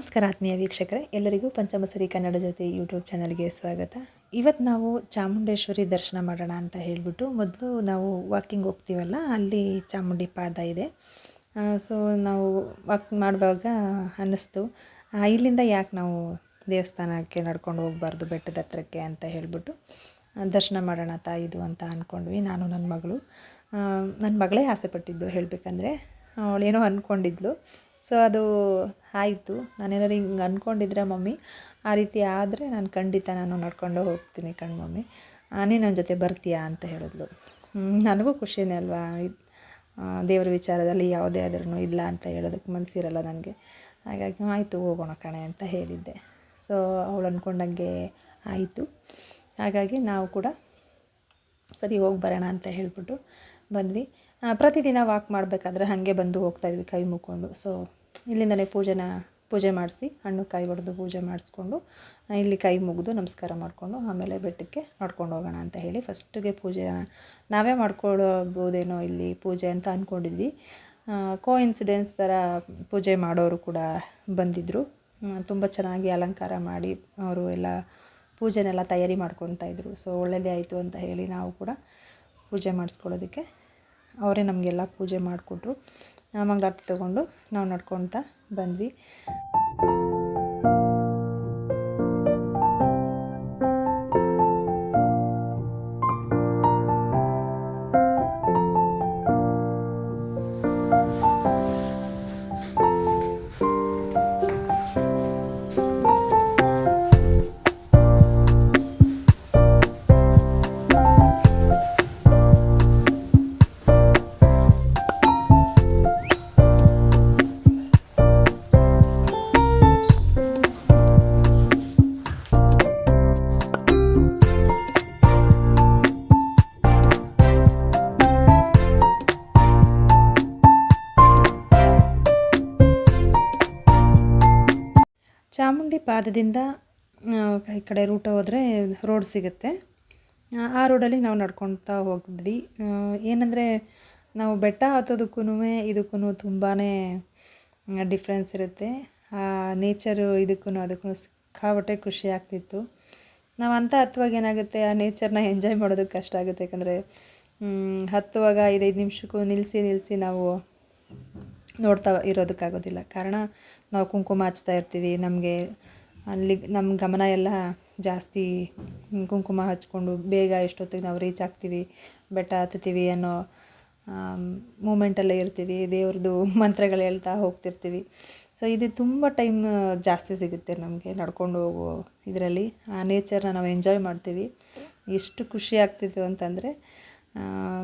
ನಮಸ್ಕಾರ ಆತ್ಮೀಯ ವೀಕ್ಷಕರೇ, ಎಲ್ಲರಿಗೂ ಪಂಚಮಸರಿ ಕನ್ನಡ ಜೊತೆ ಯೂಟ್ಯೂಬ್ ಚಾನಲ್ಗೆ ಸ್ವಾಗತ. ಇವತ್ತು ನಾವು ಚಾಮುಂಡೇಶ್ವರಿ ದರ್ಶನ ಮಾಡೋಣ ಅಂತ ಹೇಳಿಬಿಟ್ಟು ಮೊದಲು ನಾವು ವಾಕಿಂಗ್ ಹೋಗ್ತೀವಲ್ಲ, ಅಲ್ಲಿ ಚಾಮುಂಡಿ ಪಾದ ಇದೆ. ಸೊ ನಾವು ವಾಕ್ ಮಾಡುವಾಗ ಅನ್ನಿಸ್ತು, ಇಲ್ಲಿಂದ ಯಾಕೆ ನಾವು ದೇವಸ್ಥಾನಕ್ಕೆ ನಡ್ಕೊಂಡು ಹೋಗಬಾರ್ದು ಬೆಟ್ಟದ ಹತ್ರಕ್ಕೆ ಅಂತ ಹೇಳಿಬಿಟ್ಟು ದರ್ಶನ ಮಾಡೋಣ ತಾಯಿದು ಅಂತ ಅಂದ್ಕೊಂಡ್ವಿ. ನಾನು ನನ್ನ ಮಗಳೇ ಆಸೆ ಪಟ್ಟಿದ್ದು ಹೇಳಬೇಕಂದ್ರೆ, ಅವಳೇನೋ ಅಂದ್ಕೊಂಡಿದ್ಲು. ಸೊ ಅದು ಆಯಿತು. ನಾನೇನಾದ್ರು ಹಿಂಗೆ ಅಂದ್ಕೊಂಡಿದ್ರೆ ಮಮ್ಮಿ ಆ ರೀತಿ ಆದರೆ ನಾನು ನಡ್ಕೊಂಡು ಹೋಗ್ತೀನಿ ಮಮ್ಮಿ, ನೀನು ನನ್ನ ಜೊತೆ ಬರ್ತೀಯಾ ಅಂತ ಹೇಳಿದ್ಲು. ನನಗೂ ಖುಷಿನೇ ಅಲ್ವಾ, ದೇವರ ವಿಚಾರದಲ್ಲಿ ಯಾವುದೇ ಆದ್ರೂ ಇಲ್ಲ ಅಂತ ಹೇಳೋದಕ್ಕೆ ಮನಸ್ಸಿರಲ್ಲ ನನಗೆ. ಹಾಗಾಗಿ ಆಯಿತು ಹೋಗೋಣ ಕಣೆ ಅಂತ ಹೇಳಿದ್ದೆ. ಸೊ ಅವಳು ಅಂದ್ಕೊಂಡಂಗೆ ಆಯಿತು. ಹಾಗಾಗಿ ನಾವು ಕೂಡ ಸರಿ ಹೋಗಿ ಬರೋಣ ಅಂತ ಹೇಳಿಬಿಟ್ಟು ಬಂದ್ವಿ. ಪ್ರತಿದಿನ ವಾಕ್ ಮಾಡಬೇಕಾದ್ರೆ ಹಾಗೆ ಬಂದು ಹೋಗ್ತಾಯಿದ್ವಿ ಕೈ ಮುಕ್ಕೊಂಡು. ಸೊ ಇಲ್ಲಿಂದಲೇ ಪೂಜೆ ಮಾಡಿಸಿ ಹಣ್ಣು ಕಾಯಿ ಹೊಡೆದು ಪೂಜೆ ಮಾಡಿಸ್ಕೊಂಡು ಇಲ್ಲಿ ಕೈ ಮುಗಿದು ನಮಸ್ಕಾರ ಮಾಡಿಕೊಂಡು ಆಮೇಲೆ ಬೆಟ್ಟಕ್ಕೆ ನಡ್ಕೊಂಡು ಹೋಗೋಣ ಅಂತ ಹೇಳಿ ಫಸ್ಟಿಗೆ ಪೂಜೆ ನಾವೇ ಮಾಡ್ಕೊಳ್ಬೋದೇನೋ ಇಲ್ಲಿ ಪೂಜೆ ಅಂತ ಅಂದ್ಕೊಂಡಿದ್ವಿ. ಕೋಇನ್ಸಿಡೆನ್ಸ್ ಥರ ಪೂಜೆ ಮಾಡೋರು ಕೂಡ ಬಂದಿದ್ದರು. ತುಂಬ ಚೆನ್ನಾಗಿ ಅಲಂಕಾರ ಮಾಡಿ ಅವರು ಎಲ್ಲ ಪೂಜೆನೆಲ್ಲ ತಯಾರಿ ಮಾಡ್ಕೊತಾಯಿದ್ರು. ಸೊ ಒಳ್ಳೆಯದೇ ಆಯಿತು ಅಂತ ಹೇಳಿ ನಾವು ಕೂಡ ಪೂಜೆ ಮಾಡಿಸ್ಕೊಳ್ಳೋದಕ್ಕೆ ಅವರೇ ನಮಗೆಲ್ಲ ಪೂಜೆ ಮಾಡಿಕೊಟ್ರು. ಮಂಗಳಾರತಿ ತೊಗೊಂಡು ನಾವು ನಡ್ಕೊಳ್ತಾ ಬಂದ್ವಿ. ಚಾಮುಂಡಿ ಪಾದದಿಂದ ಈ ಕಡೆ ರೂಟ ಹೋದರೆ ರೋಡ್ ಸಿಗುತ್ತೆ. ಆ ರೋಡಲ್ಲಿ ನಾವು ನಡ್ಕೊಳ್ತಾ ಹೋಗಿದ್ವಿ. ಏನಂದರೆ ನಾವು ಬೆಟ್ಟ ಹತ್ತೋದಕ್ಕೂ ಇದಕ್ಕೂ ತುಂಬಾ ಡಿಫ್ರೆನ್ಸ್ ಇರುತ್ತೆ. ನೇಚರು ಅದಕ್ಕೂ ಸಿಕ್ಕಾಪಟ್ಟೆ ಖುಷಿ ಆಗ್ತಿತ್ತು. ನಾವು ಹತ್ತುವಾಗ ಏನಾಗುತ್ತೆ, ಆ ನೇಚರ್ನ ಎಂಜಾಯ್ ಮಾಡೋದಕ್ಕೆ ಕಷ್ಟ ಆಗುತ್ತೆ. ಯಾಕಂದರೆ ಹತ್ತುವಾಗ 5 ನಿಮಿಷಕ್ಕೂ ನಿಲ್ಲಿಸಿ ನಾವು ನೋಡ್ತಾ ಇರೋದಕ್ಕಾಗೋದಿಲ್ಲ. ಕಾರಣ ನಾವು ಕುಂಕುಮ ಹಚ್ತಾ ಇರ್ತೀವಿ. ನಮಗೆ ಅಲ್ಲಿ ನಮ್ಮ ಗಮನ ಎಲ್ಲ ಜಾಸ್ತಿ ಕುಂಕುಮ ಹಚ್ಕೊಂಡು ಬೇಗ ಎಷ್ಟೊತ್ತಿಗೆ ನಾವು ರೀಚ್ ಆಗ್ತೀವಿ, ಬೆಟ್ಟ ಹತ್ತೀವಿ ಅನ್ನೋ ಮೂಮೆಂಟಲ್ಲೇ ಇರ್ತೀವಿ. ದೇವ್ರದ್ದು ಮಂತ್ರಗಳು ಹೇಳ್ತಾ ಹೋಗ್ತಿರ್ತೀವಿ. ಸೊ ಇದು ತುಂಬ ಟೈಮ್ ಜಾಸ್ತಿ ಸಿಗುತ್ತೆ ನಮಗೆ ನಡ್ಕೊಂಡು ಹೋಗೋ ಇದರಲ್ಲಿ. ಆ ನೇಚರ್ನ ನಾವು ಎಂಜಾಯ್ ಮಾಡ್ತೀವಿ. ಎಷ್ಟು ಖುಷಿ ಆಗ್ತಿತ್ತು ಅಂತಂದರೆ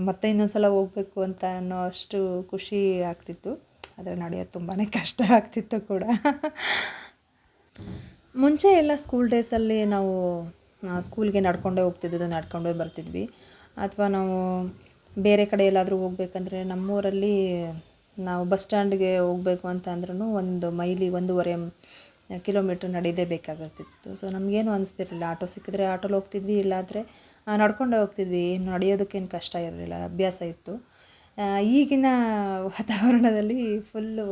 ಮತ್ತೆ ಇನ್ನೊಂದು ಸಲ ಹೋಗಬೇಕು ಅಂತ ಅನ್ನೋ ಅಷ್ಟು ಖುಷಿ ಆಗ್ತಿತ್ತು. ಆದರೆ ನಡೆಯೋದು ತುಂಬಾ ಕಷ್ಟ ಆಗ್ತಿತ್ತು ಕೂಡ. ಮುಂಚೆ ಎಲ್ಲ ಸ್ಕೂಲ್ ಡೇಸಲ್ಲಿ ನಾವು ಸ್ಕೂಲ್ಗೆ ನಡ್ಕೊಂಡೇ ಹೋಗ್ತಿದ್ದಿದ್ದು, ನಡ್ಕೊಂಡೇ ಬರ್ತಿದ್ವಿ. ಅಥವಾ ನಾವು ಬೇರೆ ಕಡೆ ಎಲ್ಲಾದರೂ ಹೋಗ್ಬೇಕಂದ್ರೆ ನಮ್ಮೂರಲ್ಲಿ ನಾವು ಬಸ್ ಸ್ಟ್ಯಾಂಡ್ಗೆ ಹೋಗಬೇಕು ಅಂತ ಅಂದ್ರೂ 1 ಮೈಲಿ 1.5 ಕಿಲೋಮೀಟ್ರ್ ನಡೀದೇ ಬೇಕಾಗುತ್ತಿತ್ತು. ಸೊ ನಮಗೇನು ಅನಿಸ್ತಿರ್ಲಿಲ್ಲ. ಆಟೋ ಸಿಕ್ಕಿದ್ರೆ ಆಟೋಲ್ಲಿ ಹೋಗ್ತಿದ್ವಿ, ಇಲ್ಲಾಂದರೆ ನಡ್ಕೊಂಡೇ ಹೋಗ್ತಿದ್ವಿ. ನಡೆಯೋದಕ್ಕೇನು ಕಷ್ಟ ಇರಲಿಲ್ಲ, ಅಭ್ಯಾಸ ಇತ್ತು. ಈಗಿನ ವಾತಾವರಣದಲ್ಲಿ ಫುಲ್ಲು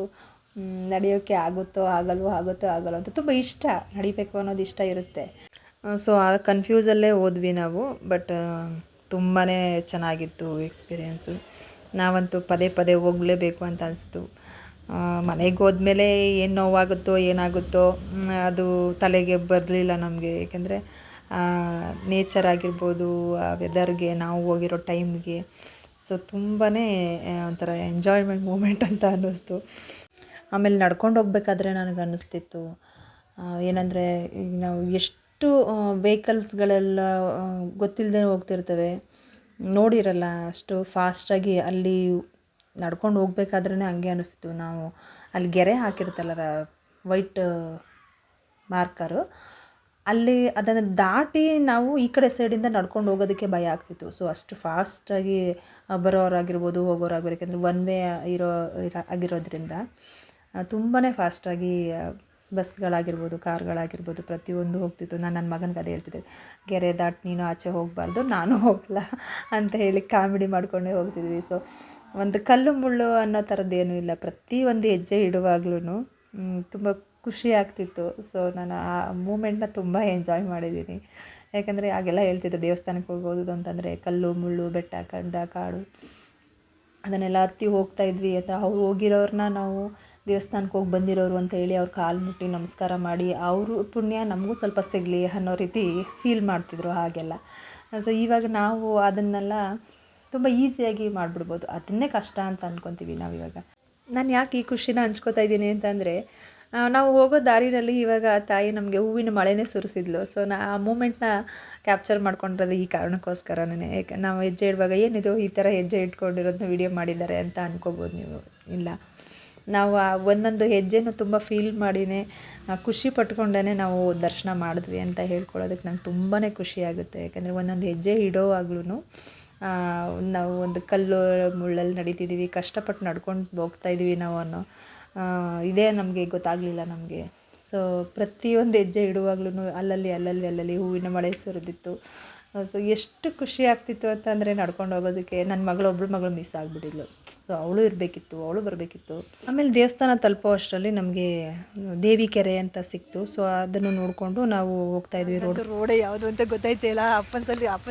ನಡೆಯೋಕ್ಕೆ ಆಗುತ್ತೋ ಆಗಲ್ವೋ ಅಂತ ತುಂಬ ಇಷ್ಟ, ನಡಿಬೇಕು ಅನ್ನೋದು ಇಷ್ಟ ಇರುತ್ತೆ. ಸೊ ಆ ಕನ್ಫ್ಯೂಸಲ್ಲೇ ಹೋದ್ವಿ ನಾವು. ಬಟ್ ತುಂಬಾ ಚೆನ್ನಾಗಿತ್ತು ಎಕ್ಸ್ಪೀರಿಯೆನ್ಸು. ನಾವಂತೂ ಪದೇ ಹೋಗಲೇಬೇಕು ಅಂತ ಅನಿಸ್ತು. ಮನೆಗೆ ಹೋದ್ಮೇಲೆ ಏನು ನೋವಾಗುತ್ತೋ ಏನಾಗುತ್ತೋ ಅದು ತಲೆಗೆ ಬರಲಿಲ್ಲ ನಮಗೆ. ಏಕೆಂದರೆ ನೇಚರ್ ಆಗಿರ್ಬೋದು, ಆ ವೆದರ್ಗೆ, ನಾವು ಹೋಗಿರೋ ಟೈಮ್ಗೆ ಸೊ ತುಂಬಾ ಒಂಥರ ಎಂಜಾಯ್ಮೆಂಟ್ ಮೂಮೆಂಟ್ ಅಂತ ಅನ್ನಿಸ್ತು. ಆಮೇಲೆ ನಡ್ಕೊಂಡು ಹೋಗ್ಬೇಕಾದ್ರೆ ನನಗೆ ಅನ್ನಿಸ್ತಿತ್ತು, ಏನಂದರೆ ಈಗ ನಾವು ಎಷ್ಟು ವೆಹಿಕಲ್ಸ್ಗಳೆಲ್ಲ ಗೊತ್ತಿಲ್ಲದೆ ಹೋಗ್ತಿರ್ತವೆ, ನೋಡಿರಲ್ಲ. ಅಷ್ಟು ಫಾಸ್ಟಾಗಿ ಅಲ್ಲಿ ನಡ್ಕೊಂಡು ಹೋಗ್ಬೇಕಾದ್ರೇ ಹಂಗೆ ಅನ್ನಿಸ್ತಿತ್ತು. ನಾವು ಅಲ್ಲಿ ಗೆರೆ ಹಾಕಿರ್ತಲ್ಲ, ವೈಟ್ ಮಾರ್ಕರು, ಅಲ್ಲಿ ಅದನ್ನು ದಾಟಿ ನಾವು ಈ ಕಡೆ ಸೈಡಿಂದ ನಡ್ಕೊಂಡು ಹೋಗೋದಕ್ಕೆ ಭಯ ಆಗ್ತಿತ್ತು. ಸೊ ಅಷ್ಟು ಫಾಸ್ಟಾಗಿ ಬರೋರಾಗಿರ್ಬೋದು, ಹೋಗೋರಾಗಿರ್ಬೋದು, ಯಾಕೆಂದರೆ ಒನ್ ವೇ ಆಗಿರೋದ್ರಿಂದ ತುಂಬಾ ಫಾಸ್ಟಾಗಿ ಬಸ್ಗಳಾಗಿರ್ಬೋದು, ಕಾರ್ಗಳಾಗಿರ್ಬೋದು ಪ್ರತಿಯೊಂದು ಹೋಗ್ತಿತ್ತು. ನಾನು ನನ್ನ ಮಗನಿಗೆ ಅದೇ ಹೇಳ್ತಿದ್ದೆ, ಗೆರೆ ದಾಟಿ ನೀನು ಆಚೆ ಹೋಗಬಾರ್ದು, ನಾನು ಹೋಗಲ್ಲ ಅಂತ ಹೇಳಿ ಕಾಮಿಡಿ ಮಾಡ್ಕೊಂಡೇ ಹೋಗ್ತಿದ್ವಿ. ಸೊ ಒಂದು ಕಲ್ಲು ಮುಳ್ಳು ಅನ್ನೋ ಥರದ್ದೇನೂ ಇಲ್ಲ. ಪ್ರತಿಯೊಂದು ಹೆಜ್ಜೆ ಇಡುವಾಗ್ಲೂ ತುಂಬ ಖುಷಿ ಆಗ್ತಿತ್ತು. ಸೊ ನಾನು ಆ ಮೂಮೆಂಟ್ನ ತುಂಬ ಎಂಜಾಯ್ ಮಾಡಿದ್ದೀನಿ. ಯಾಕಂದರೆ ಆಗೆಲ್ಲ ಹೇಳ್ತಿದ್ರು ದೇವಸ್ಥಾನಕ್ಕೆ ಹೋಗೋದು ಅಂತಂದರೆ ಕಲ್ಲು ಮುಳ್ಳು ಬೆಟ್ಟ ಗಡ್ಡ ಕಾಡು ಅದನ್ನೆಲ್ಲ ಹತ್ತಿ ಹೋಗ್ತಾ ಇದ್ವಿ ಅಂತ. ಅವ್ರು ಹೋಗಿರೋರನ್ನ ನಾವು ದೇವಸ್ಥಾನಕ್ಕೆ ಹೋಗಿ ಬಂದಿರೋರು ಅಂತ ಹೇಳಿ ಅವ್ರ ಕಾಲು ಮುಟ್ಟಿ ನಮಸ್ಕಾರ ಮಾಡಿ ಅವರು ಪುಣ್ಯ ನಮಗೂ ಸ್ವಲ್ಪ ಸಿಗಲಿ ಅನ್ನೋ ರೀತಿ ಫೀಲ್ ಮಾಡ್ತಿದ್ರು ಹಾಗೆಲ್ಲ. ಸೊ ಇವಾಗ ನಾವು ಅದನ್ನೆಲ್ಲ ತುಂಬ ಈಸಿಯಾಗಿ ಮಾಡಿಬಿಡ್ಬೋದು. ಅದನ್ನೇ ಕಷ್ಟ ಅಂತ ಅಂದ್ಕೊತೀವಿ ನಾವಿವಾಗ. ನಾನು ಯಾಕೆ ಈ ಖುಷಿನ ಹಂಚ್ಕೋತಾ ಇದ್ದೀನಿ ಅಂತಂದರೆ, ನಾವು ಹೋಗೋ ದಾರಿನಲ್ಲಿ ಇವಾಗ ತಾಯಿ ನಮಗೆ ಹೂವಿನ ಮಳೆನೇ ಸುರಿಸಿದ್ಲು. ಸೊ ಆ ಮೂಮೆಂಟ್ನ ಕ್ಯಾಪ್ಚರ್ ಮಾಡ್ಕೊಂಡಿರೋದು ಈ ಕಾರಣಕ್ಕೋಸ್ಕರನೇ. ಯಾಕೆ ನಾವು ಹೆಜ್ಜೆ ಇಡುವಾಗ ಏನಿದು ಈ ಥರ ಹೆಜ್ಜೆ ಇಟ್ಕೊಂಡಿರೋದನ್ನ ವೀಡಿಯೋ ಮಾಡಿದ್ದಾರೆ ಅಂತ ಅಂದ್ಕೋಬೋದು ನೀವು. ಇಲ್ಲ, ನಾವು ಆ ಒಂದೊಂದು ಹೆಜ್ಜೆನೂ ತುಂಬ ಫೀಲ್ ಮಾಡಿನೇ ಖುಷಿ ಪಟ್ಕೊಂಡೇ ನಾವು ದರ್ಶನ ಮಾಡಿದ್ವಿ ಅಂತ ಹೇಳ್ಕೊಳ್ಳೋದಕ್ಕೆ ನಂಗೆ ತುಂಬಾ ಖುಷಿಯಾಗುತ್ತೆ. ಯಾಕೆಂದರೆ ಒಂದೊಂದು ಹೆಜ್ಜೆ ಇಡೋವಾಗ್ಲೂ ನಾವು ಒಂದು ಕಲ್ಲು ಮುಳ್ಳಲ್ಲಿ ನಡೀತಿದ್ದೀವಿ, ಕಷ್ಟಪಟ್ಟು ನಡ್ಕೊಂಡು ಹೋಗ್ತಾಯಿದ್ದೀವಿ ನಾವು ಅನ್ನೋ ಇದೇ ನಮಗೆ ಗೊತ್ತಾಗಲಿಲ್ಲ ನಮಗೆ. ಸೊ ಪ್ರತಿಯೊಂದು ಹೆಜ್ಜೆ ಇಡುವಾಗ್ಲೂ ಅಲ್ಲಲ್ಲಿ ಹೂವಿನ ಮಳೆ ಸುರಿದಿತ್ತು. ಸೊ ಎಷ್ಟು ಖುಷಿ ಆಗ್ತಿತ್ತು ಅಂತಂದರೆ ನಡ್ಕೊಂಡು ಹೋಗೋದಕ್ಕೆ. ನನ್ನ ಒಬ್ಬಳು ಮಗಳು ಮಿಸ್ ಆಗಿಬಿಟ್ಟಿದ್ಲು. ಸೊ ಅವಳು ಇರಬೇಕಿತ್ತು, ಅವಳು ಬರಬೇಕಿತ್ತು. ಆಮೇಲೆ ದೇವಸ್ಥಾನ ತಲುಪೋ ಅಷ್ಟರಲ್ಲಿ ನಮಗೆ ದೇವಿ ಕೆರೆ ಅಂತ ಸಿಕ್ತು. ಸೊ ಅದನ್ನು ನೋಡಿಕೊಂಡು ನಾವು ಹೋಗ್ತಾಯಿದ್ವಿ. ರೋಡೇ ಯಾವುದು ಅಂತ ಗೊತ್ತಾಯ್ತಿಲ್ಲ. ಅಪ್ಪನ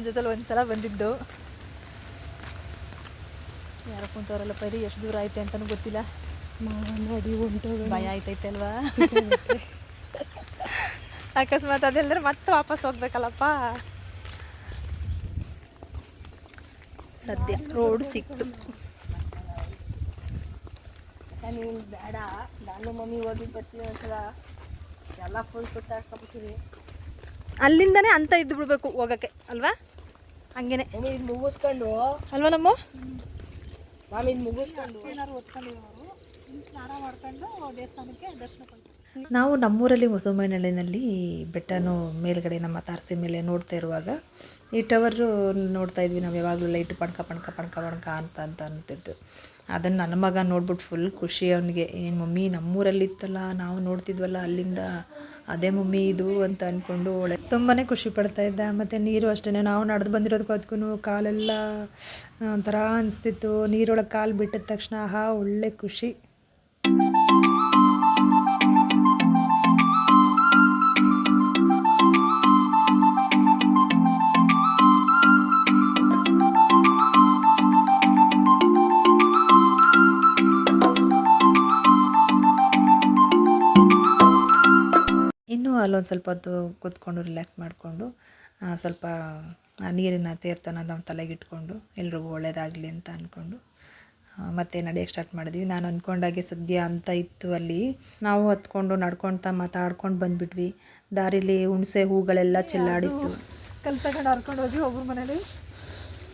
ಜೊತೆಲಿ ಒಂದು ಸಲ ಬಂದಿದ್ದು. ಯಾರೋ ಕುಂತವರಲ್ಲಪ್ಪ, ಇದು ಎಷ್ಟು ದೂರ ಐತೆ ಅಂತಲೂ ಗೊತ್ತಿಲ್ಲ. ಭಯ ಆಯ್ತೈತೆ ಅಲ್ವಾ? ಅಕಸ್ಮಾತ್ ಅದೆಲ್ಲರೂ ಮತ್ತೆ ವಾಪಸ್ ಹೋಗ್ಬೇಕಲ್ಲಪ್ಪ. ಸದ್ಯ ರೋಡ್ ಸಿಕ್ತು. ಬೇಡ, ನಾನು ಮಮ್ಮಿ ಹೋಗಿ ಬರ್ತೀವಿ ಒಂದ್ಸಲ. ಎಲ್ಲ ಫುಲ್ ಸುತ್ತಾಡ್ಕೊಬಿಡ್ತೀವಿ. ಅಲ್ಲಿಂದನೇ ಅಂತ ಇದ್ದು ಬಿಡ್ಬೇಕು ಹೋಗೋಕ್ಕೆ ಅಲ್ವಾ? ಹಂಗೇನೆ ಇದು ಮುಗಿಸ್ಕೊಂಡು ಅಲ್ವಾ ನಮ್ಮ ಮಾಮಿ ಇದು ಮುಗಿಸ್ಕೊಂಡು ಏನಾದ್ರು ಓದ್ಕೊಂಡು ಸ್ನಾನ ಮಾಡ್ಕೊಂಡು ದೇವಸ್ಥಾನಕ್ಕೆ ದರ್ಶನ ಕೊಡ್ತೀವಿ. ನಾವು ನಮ್ಮೂರಲ್ಲಿ ಹೊಸಮನೆಹಳ್ಳಿನಲ್ಲಿ ಬೆಟ್ಟನೂ ಮೇಲ್ಗಡೆ ನಮ್ಮ ತಾರಸಿ ಮೇಲೆ ನೋಡ್ತಾ ಇರುವಾಗ ಈ ಟವರು ನೋಡ್ತಾ ಇದ್ವಿ ನಾವು. ಯಾವಾಗಲೂ ಲೈಟ್ ಪಣ್ಕ ಅಂತ ಅಂತಿದ್ದು. ಅದನ್ನು ನನ್ನ ಮಗ ನೋಡ್ಬಿಟ್ಟು ಫುಲ್ ಖುಷಿ ಅವನಿಗೆ. ಏನು ಮಮ್ಮಿ ನಮ್ಮೂರಲ್ಲಿ ಇತ್ತಲ್ಲ, ನಾವು ನೋಡ್ತಿದ್ವಲ್ಲ ಅಲ್ಲಿಂದ, ಅದೇ ಮಮ್ಮಿ ಇದು ಅಂತ ಅಂದ್ಕೊಂಡು ತುಂಬಾ ಖುಷಿ ಪಡ್ತಾ ಇದ್ದ. ಮತ್ತು ನೀರು ಅಷ್ಟೇ, ನಾವು ನಡೆದು ಬಂದಿರೋದಕ್ಕೂ ಅದಕ್ಕೂ ಕಾಲೆಲ್ಲ ಒಂಥರ ಅನಿಸ್ತಿತ್ತು. ನೀರೊಳಗೆ ಕಾಲು ಬಿಟ್ಟಿದ ತಕ್ಷಣ ಒಳ್ಳೆ ಖುಷಿ. ಇನ್ನೂ ಅಲ್ಲೊಂದು ಸ್ವಲ್ಪ ಹೊತ್ತು ಕೂತ್ಕೊಂಡು ರಿಲ್ಯಾಕ್ಸ್ ಮಾಡಿಕೊಂಡು ಸ್ವಲ್ಪ ನೀರಿನ ತೀರ್ಥನ ನಮ್ಮ ತಲೆಗಿಟ್ಕೊಂಡು ಎಲ್ರಿಗೂ ಒಳ್ಳೇದಾಗಲಿ ಅಂತ ಅಂದ್ಕೊಂಡು ಮತ್ತೆ ನಡೆಯೋಕ್ಕೆ ಸ್ಟಾರ್ಟ್ ಮಾಡಿದ್ವಿ. ನಾನು ಅಂದ್ಕೊಂಡಾಗೆ ಸದ್ಯ ಅಂತ ಇತ್ತು ಅಲ್ಲಿ. ನಾವು ಹತ್ಕೊಂಡು ನಡ್ಕೊಳ್ತಾ ಮಾತಾಡ್ಕೊಂಡು ಬಂದುಬಿಟ್ವಿ. ದಾರಿಲಿ ಹುಣಸೆ ಹೂಗಳೆಲ್ಲ ಚೆಲ್ಲಾಡಿತ್ತು. ಕಲ್ ತಗೊಂಡು ಹರ್ಕೊಂಡು ಹೋಗಿ ಒಬ್ಬರ ಮನೇಲಿ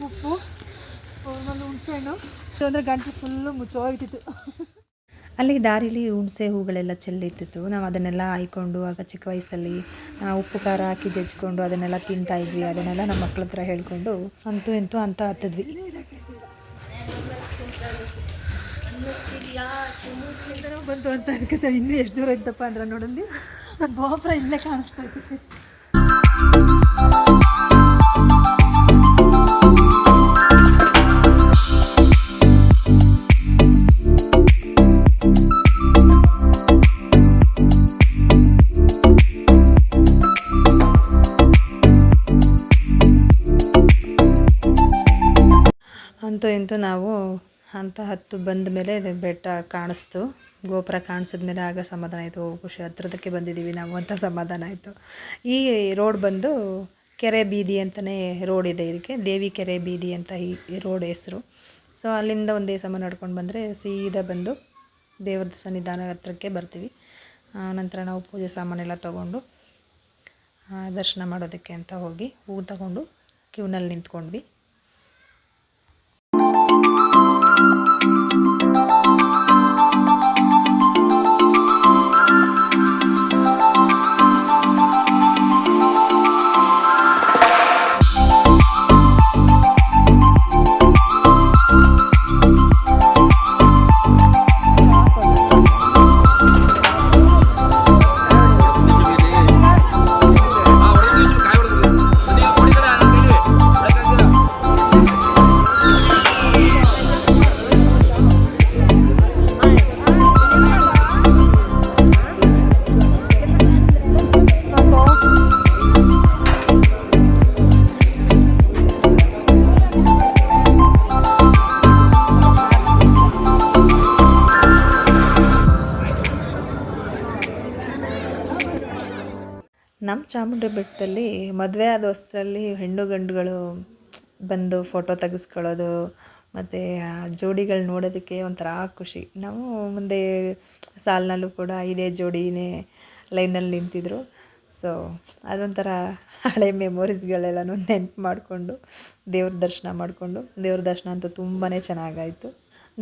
ಉಪ್ಪು, ಒಬ್ಬರ ಮನೇಲಿ ಹುಣಸೆ ಹಣ್ಣು ಅಂದರೆ ಗಂಟಲು ಫುಲ್ಲು ಮುಚ್ಚೋಗ್ತಿತ್ತು. ಅಲ್ಲಿ ದಾರಿಲಿ ಹುಣಸೆ ಹೂಗಳೆಲ್ಲ ಚೆಲ್ಲಿತ್ತಿತ್ತು. ನಾವು ಅದನ್ನೆಲ್ಲ ಹಾಯ್ಕೊಂಡು ಆಗ ಚಿಕ್ಕ ವಯಸ್ಸಲ್ಲಿ ಉಪ್ಪು ಖಾರ ಹಾಕಿ ಜಜ್ಜಿಕೊಂಡು ಅದನ್ನೆಲ್ಲ ತಿಂತಾಯಿದ್ವಿ. ಅದನ್ನೆಲ್ಲ ನಮ್ಮ ಮಕ್ಳ ಹತ್ರ ಹೇಳ್ಕೊಂಡು ಅಂತೂ ಇಂತೂ ಅಂತ ಹತ್ತಿದ್ವಿ. ಬಂತು ಅಂತ ಅನ್ಕೋತೀವಿ. ಇನ್ನೂ ಎಷ್ಟು ದೂರ ಇದ್ದಪ್ಪ ಅಂದ್ರೆ ನೋಡಲ್ಲಿ ಗೋಪುರ ಇಲ್ಲೇ ಕಾಣಿಸ್ತಾ ಇತ್ತು. ಅಂತೂ ಇಂತೂ ನಾವು ಅಂತ ಹತ್ತು ಬಂದ ಮೇಲೆ ಬೆಟ್ಟ ಕಾಣಿಸ್ತು, ಗೋಪುರ ಕಾಣಿಸಿದ್ಮೇಲೆ ಆಗ ಸಮಾಧಾನ ಆಯಿತು. ಖುಷಿ, ಹತ್ರದಕ್ಕೆ ಬಂದಿದ್ದೀವಿ ನಾವು ಅಂತ ಸಮಾಧಾನ ಆಯಿತು. ಈ ರೋಡ್ ಬಂದು ಕೆರೆ ಬೀದಿ ಅಂತಲೇ ರೋಡ್ ಇದೆ. ಇದಕ್ಕೆ ದೇವಿ ಕೆರೆ ಬೀದಿ ಅಂತ ಈ ರೋಡ್ ಹೆಸರು. ಸೊ ಅಲ್ಲಿಂದ ಒಂದೇ ಸಮ ನಡ್ಕೊಂಡು ಬಂದರೆ ಸೀದಾ ಬಂದು ದೇವ್ರ ಸನ್ನಿಧಾನ ಹತ್ರಕ್ಕೆ ಬರ್ತೀವಿ. ನಂತರ ನಾವು ಪೂಜೆ ಸಾಮಾನೆಲ್ಲ ತೊಗೊಂಡು ದರ್ಶನ ಮಾಡೋದಕ್ಕೆ ಅಂತ ಹೋಗಿ ಹೂ ತಗೊಂಡು ಕ್ಯೂನಲ್ಲಿ ನಿಂತ್ಕೊಂಡ್ವಿ. ನಮ್ಮ ಚಾಮುಂಡಿ ಬೆಟ್ಟದಲ್ಲಿ ಮದುವೆ ಆದ ಹೊಸ್ರಲ್ಲಿ ಹೆಣ್ಣು ಗಂಡುಗಳು ಬಂದು ಫೋಟೋ ತೆಗೆಸ್ಕೊಳ್ಳೋದು ಮತ್ತು ಆ ಜೋಡಿಗಳು ನೋಡೋದಕ್ಕೆ ಒಂಥರ ಖುಷಿ. ನಾವು ಮುಂದೆ ಸಾಲಿನಲ್ಲೂ ಕೂಡ ಇದೇ ಜೋಡಿನೇ ಲೈನಲ್ಲಿ ನಿಂತಿದ್ರು. ಸೊ ಅದೊಂಥರ ಹಳೆ ಮೆಮೊರೀಸ್ಗಳೆಲ್ಲನೂ ನೆನ್ಪು ಮಾಡಿಕೊಂಡು ದೇವ್ರ ದರ್ಶನ ಅಂತೂ ತುಂಬಾ ಚೆನ್ನಾಗಾಯಿತು.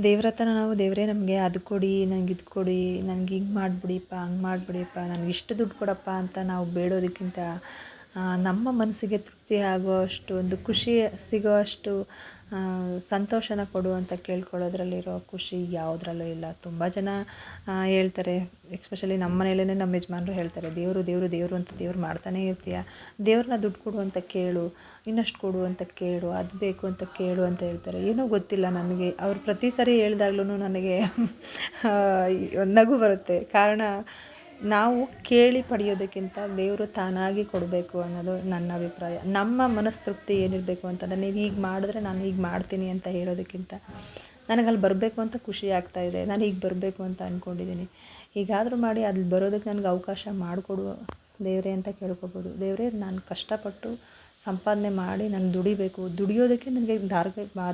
ದೇವ್ರ ಹತ್ರ ನಾವು ದೇವರೇ ನಮಗೆ ಅದು ಕೊಡಿ, ನಂಗೆ ಇದು ಕೊಡಿ, ನನಗೆ ಹಿಂಗೆ ಮಾಡಿಬಿಡಿಪ್ಪ, ಹಂಗೆ ಮಾಡಿಬಿಡಿಪ್ಪ, ನನಗೆ ಇಷ್ಟು ದುಡ್ಡು ಕೊಡಪ್ಪ ಅಂತ ನಾವು ಬೇಡೋದಕ್ಕಿಂತ ನಮ್ಮ ಮನಸ್ಸಿಗೆ ತೃಪ್ತಿ ಆಗುವಷ್ಟು ಒಂದು ಖುಷಿ ಸಿಗುವಷ್ಟು ಸಂತೋಷನ ಕೊಡುವಂತ ಕೇಳ್ಕೊಳ್ಳೋದ್ರಲ್ಲಿರೋ ಖುಷಿ ಯಾವುದ್ರಲ್ಲೂ ಇಲ್ಲ. ತುಂಬ ಜನ ಹೇಳ್ತಾರೆ, ಎಸ್ಪೆಷಲಿ ನಮ್ಮ ಮನೇಲೇ ನಮ್ಮ ಯಜಮಾನ್ರು ಹೇಳ್ತಾರೆ, ದೇವರು ದೇವರು ದೇವರು ಅಂತ ದೇವ್ರು ಮಾಡ್ತಾನೇ ಇರ್ತೀಯ, ದೇವ್ರನ್ನ ದುಡ್ಡು ಕೊಡು ಅಂತ ಕೇಳು, ಇನ್ನಷ್ಟು ಕೊಡು ಅಂತ ಕೇಳು, ಅದು ಬೇಕು ಅಂತ ಕೇಳು ಅಂತ ಹೇಳ್ತಾರೆ. ಏನೋ ಗೊತ್ತಿಲ್ಲ ನನಗೆ, ಅವ್ರು ಪ್ರತಿ ಸರಿ ಹೇಳ್ದಾಗ್ಲೂ ನನಗೆ ನಗು ಬರುತ್ತೆ. ಕಾರಣ ನಾವು ಕೇಳಿ ಪಡೆಯೋದಕ್ಕಿಂತ ದೇವರು ತಾನಾಗಿ ಕೊಡಬೇಕು ಅನ್ನೋದು ನನ್ನ ಅಭಿಪ್ರಾಯ. ನಮ್ಮ ಮನಸ್ತೃಪ್ತಿ ಏನಿರಬೇಕು ಅಂತಂದರೆ, ನೀವು ಹೀಗೆ ಮಾಡಿದ್ರೆ ನಾನು ಹೀಗೆ ಮಾಡ್ತೀನಿ ಅಂತ ಹೇಳೋದಕ್ಕಿಂತ, ನನಗಲ್ಲಿ ಬರಬೇಕು ಅಂತ ಖುಷಿ ಆಗ್ತಾಯಿದೆ, ನಾನು ಹೀಗೆ ಬರಬೇಕು ಅಂತ ಅಂದ್ಕೊಂಡಿದ್ದೀನಿ, ಹೀಗಾದರೂ ಮಾಡಿ ಅಲ್ಲಿ ಬರೋದಕ್ಕೆ ನನಗೆ ಅವಕಾಶ ಮಾಡಿಕೊಡು ದೇವರೇ ಅಂತ ಕೇಳ್ಕೊಬೋದು. ದೇವರೇ ನಾನು ಕಷ್ಟಪಟ್ಟು ಸಂಪಾದನೆ ಮಾಡಿ ನಾನು ದುಡಿಬೇಕು, ದುಡಿಯೋದಕ್ಕೆ ನನಗೆ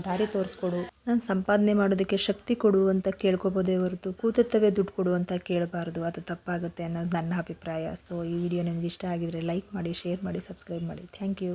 ದಾರಿ ತೋರಿಸ್ಕೊಡು, ನಾನು ಸಂಪಾದನೆ ಮಾಡೋದಕ್ಕೆ ಶಕ್ತಿ ಕೊಡು ಅಂತ ಕೇಳ್ಕೊಬೋದೇ ಹೊರತು ಕೂತುತ್ತವೇ ದುಡ್ಡು ಕೊಡು ಅಂತ ಕೇಳಬಾರ್ದು. ಅದು ತಪ್ಪಾಗುತ್ತೆ ಅನ್ನೋದು ನನ್ನ ಅಭಿಪ್ರಾಯ. ಸೊ ಈ ವಿಡಿಯೋ ನಿಮ್ಗೆ ಇಷ್ಟ ಆಗಿದರೆ ಲೈಕ್ ಮಾಡಿ, ಶೇರ್ ಮಾಡಿ, ಸಬ್ಸ್ಕ್ರೈಬ್ ಮಾಡಿ. Thank you.